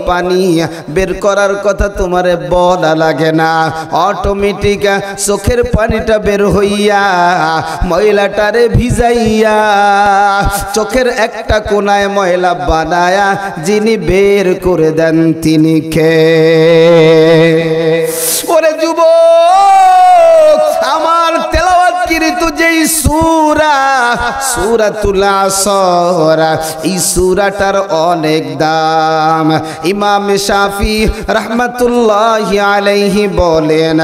পানি বের করার কথা তোমারে বলা লাগে না, অটোমেটিক চোখের পানিটা বের হইয়া ময়লাটারে ভিজাইয়া চোখের একটা কোনায় ময়লা বানায়া যিনি বের করে দেন তিনি কে? ওরে যুবক, আমার তেলাওয়াতকৃত যেই সূরা সূরাতুল আসর, এই সূরাটার অনেক দাম। ইমাম শাফি রাহমাতুল্লাহি আলাইহি বলেন,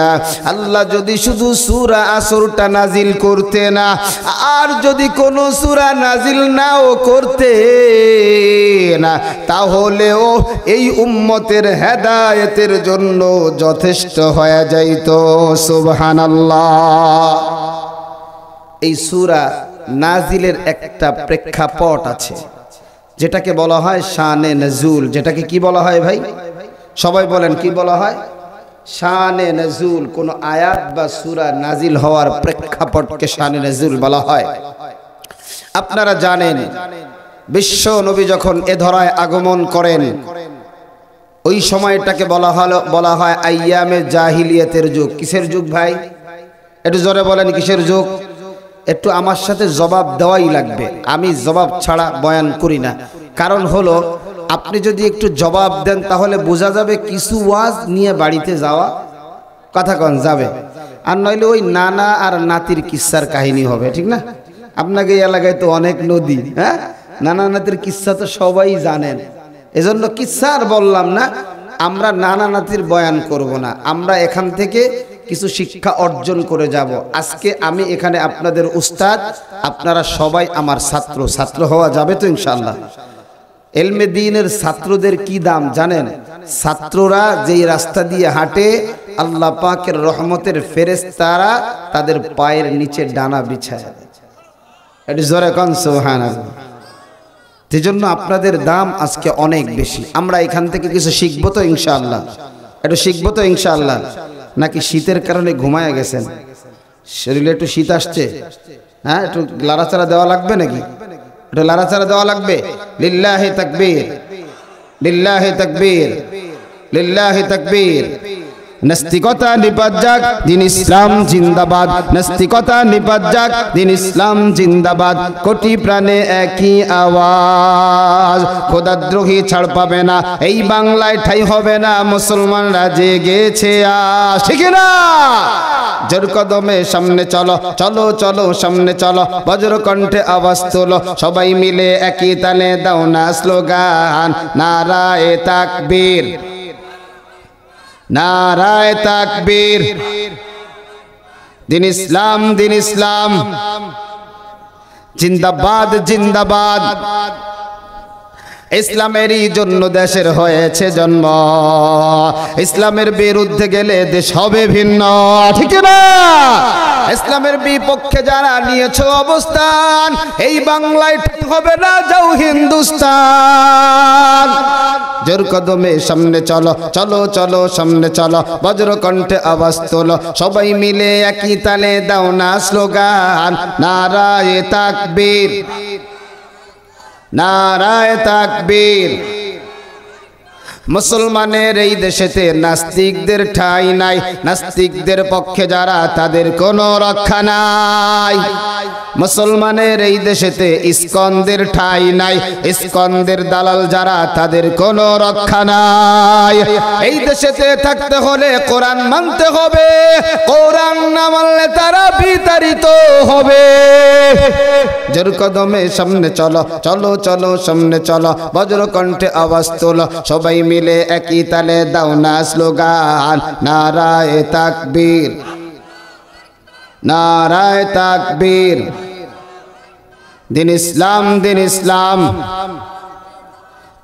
আল্লাহ যদি শুধু সূরা আসরটা নাজিল করতেন আর যদি কোনো সূরা নাজিল নাও করতেন তাহলেও এই উম্মতের হেদায়েতের জন্য যথেষ্ট হয়ে যাইত। সুবহানাল্লাহ। এই সূরা নাজিলের একটা প্রেক্ষাপট আছে যেটাকে বলা হয় শানে নজুল। যেটাকে কি বলা হয় ভাই? সবাই বলেন কি বলা হয়? শানে নজুল। কোন আয়াত বা সূরা নাজিল হওয়ার প্রেক্ষাপটকে শানে নজুল বলা হয়। আপনারা জানেন বিশ্ব নবী যখন এ ধরায় আগমন করেন ওই সময়টাকে বলা হয় আইয়ামে জাহিলিয়াতের যুগ। কিসের যুগ ভাই? একটু জোরে বলেন কিসের যুগ? একটু আমার সাথে জবাব দেওয়াই লাগবে, আমি জবাব ছাড়া বয়ান করি না। কারণ হলো আপনি যদি একটু জবাব দেন তাহলে বোঝা যাবে কিছু ওয়াজ নিয়ে বাড়িতে যাওয়া কথা কন যাবে, আর নইলে ওই নানা আর নাতির কিস্সার কাহিনী হবে, ঠিক না? আপনাকে এই এলাকায় তো অনেক নদী, হ্যাঁ, নানা নাতির কিস্সা তো সবাই জানেন, এজন্য কিস্সা আর বললাম না। আমরা নানা নাতির বয়ান করব না, আমরা এখান থেকে কিছু শিক্ষা অর্জন করে যাব। আজকে আমি এখানে আপনাদের উস্তাদ, আপনারা সবাই আমার ছাত্র। ছাত্র হওয়া যাবে তো ইনশাআল্লাহ? এলমে দ্বীনের ছাত্রদের কি দাম জানেন? ছাত্ররা যেই রাস্তা দিয়ে হাঁটে আল্লাহ পাকের রহমতের ফেরেশতারা তাদের পায়ের নিচে ডানা বিছায়। এটি জোরে কোন সুবহানাল্লাহ। সেজন্য আপনাদের দাম আজকে অনেক বেশি। আমরা এখান থেকে কিছু শিখবো তো ইনশাআল্লাহ? একটু শিখবো তো ইনশাআল্লাহ? নাকি শীতের কারণে ঘুমায় গেছেন? শরীরে একটু শীত আসছে, হ্যাঁ, একটু লাড়াচাড়া দেওয়া লাগবে নাকি? একটু লাড়াচাড়া দেওয়া লাগবে। লিল্লাহি তাকবীর, লিল্লাহি তাকবীর, লিল্লাহি তাকবীর। নাস্তিকতা নিপাত যাক, দিন ইসলাম জিন্দাবাদ। নাস্তিকতা নিপাত যাক, দিন ইসলাম জিন্দাবাদ। কোটি প্রাণে একই আওয়াজ, খোদাদ্রোহী ছাড় পাবে না, এই বাংলায় ঠাই হবে না, মুসলমানরা জেগেছে আজ, ঠিক না? জোর কদমে সামনে চলো, চলো চলো সামনে চলো, বজ্র কণ্ঠে আওয়াজ তোলো, সবাই মিলে একই তালে দাও না স্লোগান, নারায়ে তাকবীর, নারায়ে তাকবীর। দিন ইসলাম, দিন ইসলাম জিন্দাবাদ, জিন্দাবাদ। ইসলামেরই জন্য দেশের হয়েছে জন্ম, ইসলামের বিরুদ্ধে গেলে দেশ হবে ভিন্ন, ঠিক না? ইসলামের বিপক্ষে যারা নিয়েছে অবস্থান, এই বাংলায় ঠিক হবে না, যাও হিন্দুস্তান। জোর কদমে সামনে চলো, চলো চলো সামনে চলো, বজ্র কণ্ঠে আওয়াজ তোলো, সবাই মিলে একই তালে দাও না স্লোগান, নারায়ে তাকবীর, নারায়ে তাকবীর। মুসলমানের এই দেশেতে নাস্তিকদের ঠাঁই নাই, নাস্তিকদের পক্ষে যারা তাদের কোনো রক্ষা নাই। মুসলমানের এই দেশেতে ইস্কনদের ঠাঁই নাই, ইস্কনদের দালাল যারা তাদের কোনো রক্ষা নাই। এই দেশেতে থাকতে হলে কোরআন মানতে হবে, কোরআন না মানলে তারা বিতাড়িত হবে। জোর কদমে সামনে চলো, চলো চলো সামনে চলো, বজ্র কণ্ঠে আওয়াজ তোলো, সবাই মিলে একই তালে দাও না স্লোগান, নারায়ে তাকবীর, নারায়ে তাকবীর। দিন ইসলাম, দিন ইসলাম।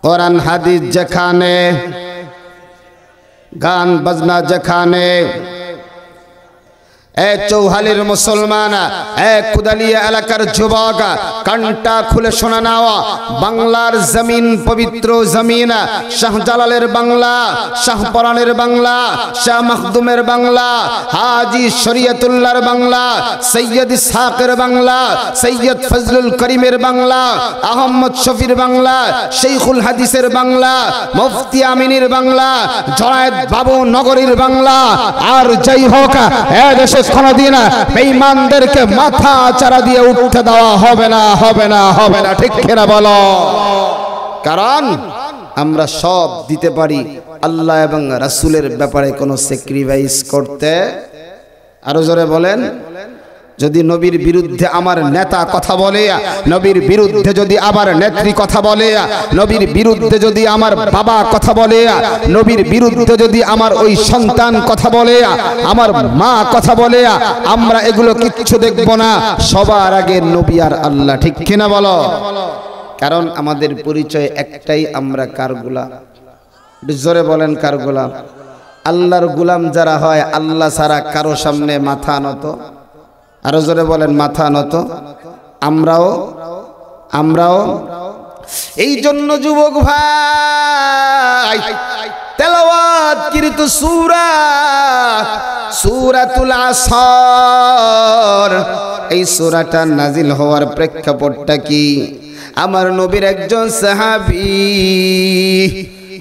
কোরআন হাদিস যেখানে, গান বাজনা যেখানে, এ চৌহালির মুসলমান, এ কুদালিয়া এলাকার যুবক, কানটা খুলে শোনা নাও, বাংলার জমিন পবিত্র জমিন, শাহজালালের বাংলা, শাহপরানের বাংলা, শাহ মখদুমের বাংলা, হাজি শরীয়তুল্লাহর বাংলা, সৈয়দ ইসহাকের বাংলা, সৈয়দ ফজলুল করিমের বাংলা, আহমদ শফির বাংলা, শেখুল হাদিসের বাংলা, মুফতি আমিনীর বাংলা, জনায়েত বাবু নগরীর বাংলা। আর যাই হোক, এদেশে কোনদিন বেঈমানদেরকে মাথা চারা দিয়ে উঠতে দেওয়া হবে না, হবে না, হবে না। ঠিক কিনা বলো? কারণ আমরা সব দিতে পারি, আল্লাহ এবং রাসূলের ব্যাপারে কোনো স্যাক্রিফাইস করতে। আরো জোরে বলেন। যদি নবীর বিরুদ্ধে আমার নেতা কথা বলে, নবীর বিরুদ্ধে যদি আবার নেত্রী কথা বলে, নবীর বিরুদ্ধে যদি আমার বাবা কথা বলে, নবীর বিরুদ্ধে যদি আমার ওই সন্তান কথা বলে, আমার মা কথা বলে, আমরা এগুলো কিচ্ছু দেখব না। সবার আগে নবী আর আল্লাহ। ঠিক কিনা বলো? কারণ আমাদের পরিচয় একটাই, আমরা কার গোলাম? জোরে বলেন, কার গোলাম? আল্লাহর গোলাম যারা হয়, আল্লাহ ছাড়া কারো সামনে মাথা নত। আরো জোরে বলেন, মাথা নত। আমরাও এই জন্য যুবক ভাই, তেলাওয়াত কৃত সূরা সূরাতুল আসর, এই সূরাটা নাজিল হওয়ার প্রেক্ষাপটটা কি? আমার নবীর একজন সাহাবী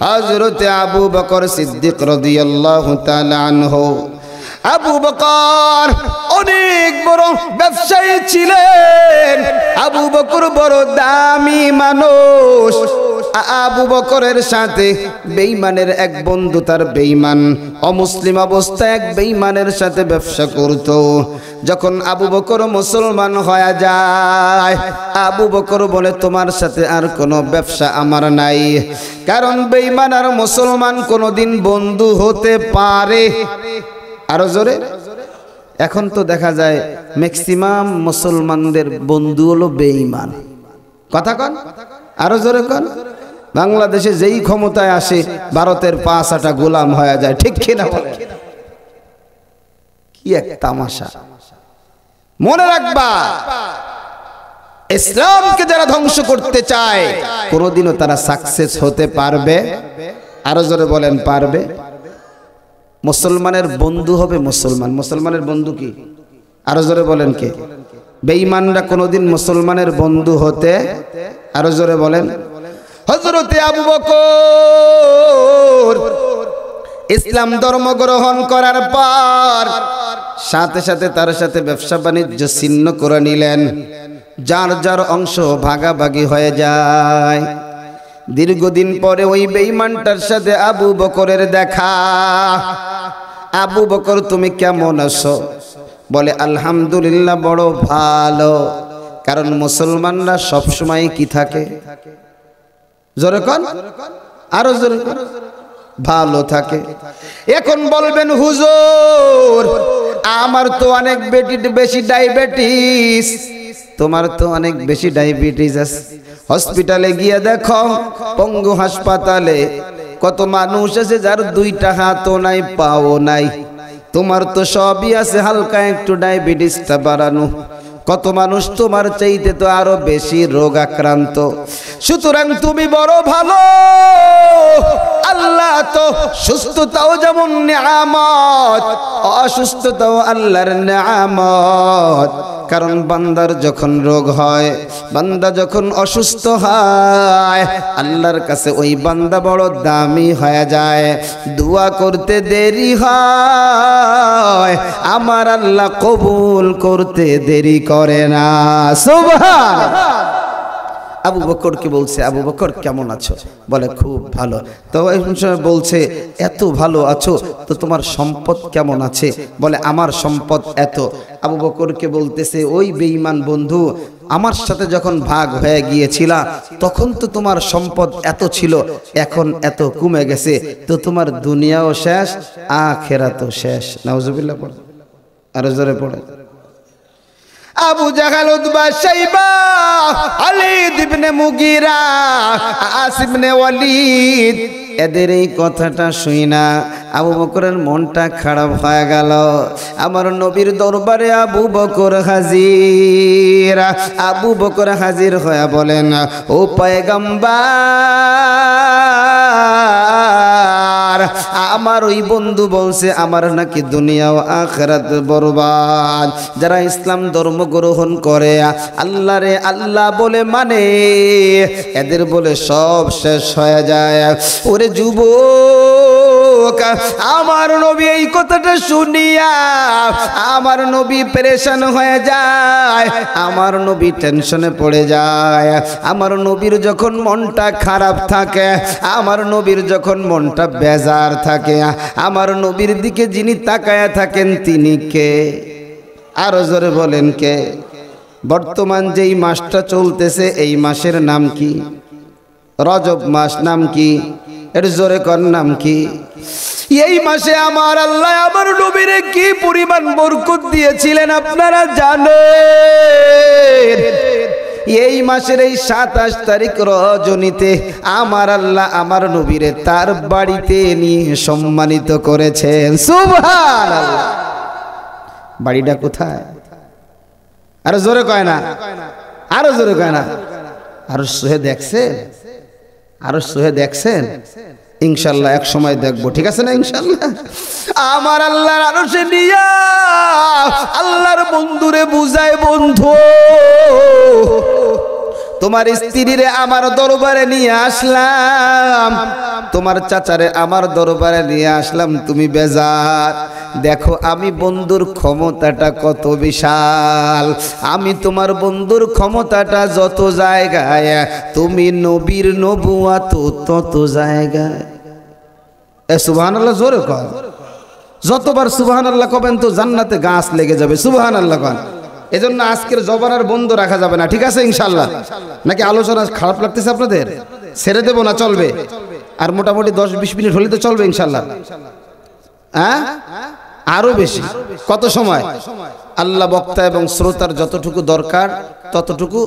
হযরত আবু বকর সিদ্দিক রাদিয়াল্লাহু তাআলা আনহু। আবু বকর অনেক বড় ব্যবসায়ী ছিলেন। আবু বকর বড় দামি মানুষ। আবু বকরের সাথে বেঈমানের এক বন্ধু, তার বেঈমান অমুসলিম অবস্থায় এক বেঈমানের সাথে ব্যবসা করত। যখন আবু বকর মুসলমান হয়ে যায়, আবু বকর বলে, তোমার সাথে আর কোনো ব্যবসা আমার নাই। কারণ বেঈমান আর মুসলমান কোনোদিন বন্ধু হতে পারে। আরো জোরে। এখন তো দেখা যায় ম্যাক্সিমাম মুসলমানদের বন্ধু হলো বেঈমান। কথা কন, আরো জোরে কন। বাংলাদেশে যেই ক্ষমতায় আসে, ভারতের 5-8টা গোলাম হয়ে যায়। ঠিক কিনা বলে? কি এক তামাশা। মনে রাখবা, ইসলামকে যারা ধ্বংস করতে চায়, কোনোদিনও তারা সাকসেস হতে পারবে। আরো জোরে বলেন, পারবে। মুসলমানের বন্ধু হবে মুসলমান। মুসলমানের বন্ধু কি? আরো জোরে বলেন, কে? বেঈমানরা কোনোদিন মুসলমানের বন্ধু হতে। আরো জোরে বলেন। হযরতে আবু বকর ইসলাম ধর্ম গ্রহণ করার পর সাথে সাথে তার সাথে ব্যবসা বাণিজ্য ছিন্ন করে নিলেন। যার যার অংশ ভাগাভাগি হয়ে যায়। দীর্ঘদিন পরে ওই বেঈমানটার সাথে আবু বকরের দেখা। আবু বকর, তুমি কেমন আছো? বলে, আলহামদুলিল্লাহ, বড় ভালো। কারণ মুসলমানরা সবসময় কি থাকে? জোরে কন, আরো জোরে কন। ভালো থাকে। এখন বলবেন, হুজুর আমার তো অনেক বেশি ডায়াবেটিস। তোমার তো অনেক বেশি ডায়াবেটিস আছে। হসপিটালে গিয়ে দেখো, পঙ্গু হাসপাতালে কত মানুষ আছে যার 2টা হাতও নাই, পাও নাই। তোমার তো সবই আছে, হালকা একটু ডায়াবেটিসটা বাড়ানো। কত মানুষ তোমার চাইতে তো আরো বেশি রোগ আক্রান্ত। সুতরাং তুমি বড় ভালো। আল্লাহ তো সুস্থতাও যেমন নিয়ামত, অসুস্থতাও আল্লাহর নিয়ামত। কারণ বান্দার যখন রোগ হয়, বান্দা যখন অসুস্থ হয়, আল্লাহর কাছে ওই বান্দা বড় দামি হয়ে যায়। দোয়া করতে দেরি হয়, আমার আল্লাহ কবুল করতে দেরি করে না। সুবহানাল্লাহ। আবু বকরকে বলছে, আবু বকর কেমন আছো? বলে, খুব ভালো। তো বলছে, এত ভালো আছো তো তোমার সম্পদ কেমন আছে? বলে, আমার সম্পদ এত। আবু বকরকে বলতেছে, ওই বেঈমান বন্ধু, আমার সাথে যখন ভাগ হয়ে গিয়েছিলা তখন তো তোমার সম্পদ এত ছিল, এখন এত কমে গেছে, তো তোমার দুনিয়াও শেষ, আখিরাতও শেষ। নাউজুবিল্লাহ পড়ে, আরো জোরে পড়ে। আবু জাহাল, উতবা, শাইবা, খালিদ ইবনে মুগীরা, আস ইবনে ওয়ালিদ এদের এই কথাটা শুই না আবু বকরের মনটা খারাপ হয়ে গেল। আমার নবীর দরবারে আবু বকর হাজির। আবু বকর হাজির হয়ে বলেন, ও পয়গম্বর, আমার ওই বন্ধু বলছে আমার নাকি দুনিয়া ও আখিরাত বরবাদ। যারা ইসলাম ধর্ম গ্রহণ করে আল্লাহ রে আল্লাহ বলে মানে এদের বলে সব শেষ হয়ে যায়। ওরে যুবক, আমার নবী এই কথাটা শুনিয়া আমার নবী পেরেশান হয়ে যায়, আমার নবী টেনশনে পড়ে যায়। আমার নবীর যখন মনটা খারাপ থাকে, আমার নবীর যখন মনটা বেজার থাকে, আমার নবীর দিকে যিনি তাকায়া থাকেন তিনি কে? আরো জোরে বলেন কে? বর্তমান যেই মাসটা চলতেছে এই মাসের নাম কি? রজব মাস। নাম কি? এর জোরে কর নাম কি? এই মাসে আমার আল্লাহ আমার নবীরে কি পরিমাণ বরকত দিয়েছিলেন আপনারা জানেন? এই মাসের এই 27 তারিখ রজনীতে আমার আল্লাহ আমার নবীরে তার বাড়িতে নিয়ে সম্মানিত করেছেন। সুবহানাল্লাহ। বাড়িটা কোথায়? আরো জোরে কয় না, আরো জোরে কয় না। আরো সোহে দেখছেন? আরো সোহে দেখছেন? ইনশাল্লাহ এক সময় দেখবো, ঠিক আছে না? ইনশাল্লাহ আমার আল্লাহর আরশে নিয়া আল্লাহর বন্ধুরে বুঝায়, বন্ধু তোমার স্ত্রীরে আমার দরবারে নিয়ে আসলাম, তোমার চাচারে আমার দরবারে নিয়ে আসলাম, তুমি বেজার। দেখো আমি বন্ধুর ক্ষমতাটা কত বিশাল, আমি তোমার বন্ধুর ক্ষমতাটা যত জায়গায়, তুমি নবীর নবুয়াত তত জায়গায়। সুবহানাল্লাহ জোরে কর। যতবার সুবহানাল্লাহ কবেন তো জান্নাতে গাছ লেগে যাবে। সুবহানাল্লাহ কর। এজন্য আজকের জবানার বন্ধ রাখা যাবে না, ঠিক আছে? ইনশাল্লাহ। নাকি আলোচনা খারাপ লাগতেছে আপনাদের? ছেড়ে দেবো না চলবে? আর মোটামুটি 10-20 মিনিট হলে তো চলবে ইনশাল্লাহ। হ্যাঁ, আরো বেশি। কত সময়? আল্লাহ বক্তা এবং শ্রোতার যতটুকু দরকার ততটুকু